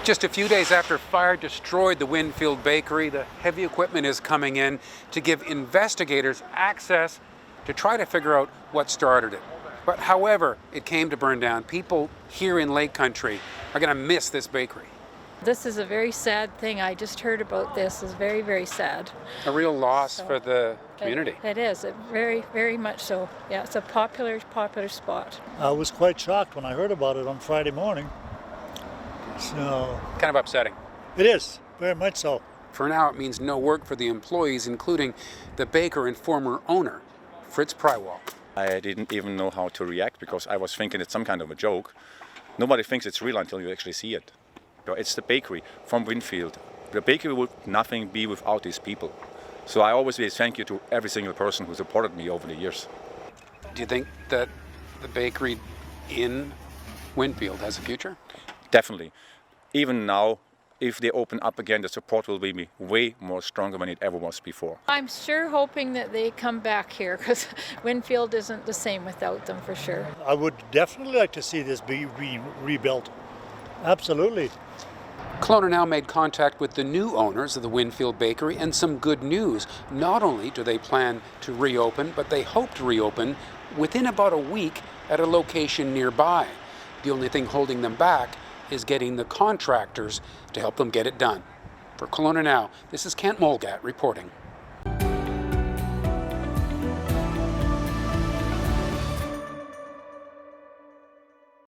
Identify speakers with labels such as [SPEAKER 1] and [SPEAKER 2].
[SPEAKER 1] Just a few days after fire destroyed the Winfield Bakery, the heavy equipment is coming in to give investigators access to try to figure out what started it. But however it came to burn down, people here in Lake Country are going to miss this bakery.
[SPEAKER 2] This is a very sad thing. I just heard about this. It's very, very sad.
[SPEAKER 1] A real loss for the community.
[SPEAKER 2] It is. Very, very much so. Yeah, it's a popular spot.
[SPEAKER 3] I was quite shocked when I heard about it on Friday morning. So
[SPEAKER 1] Kind of upsetting.
[SPEAKER 3] it is, very much so.
[SPEAKER 1] For now, it means no work for the employees, including the baker and former owner, Fritz Prywall.
[SPEAKER 4] I didn't even know how to react because I was thinking it's some kind of a joke. Nobody thinks it's real until you actually see it. It's the bakery from Winfield. The bakery would nothing be without these people. So I always say thank you to every single person who supported me over the years.
[SPEAKER 1] Do you think that the bakery in Winfield has a future?
[SPEAKER 4] Definitely. Even now, if they open up again, the support will be way more stronger than it ever was before.
[SPEAKER 2] I'm sure hoping that they come back here because Winfield isn't the same without them for sure.
[SPEAKER 3] I would definitely like to see this be rebuilt. Absolutely.
[SPEAKER 1] Kelowna now made contact with the new owners of the Winfield Bakery, and some good news. Not only do they plan to reopen, but they hope to reopen within about a week at a location nearby. The only thing holding them back is getting the contractors to help them get it done. For Kelowna Now, this is Kent Molgat reporting.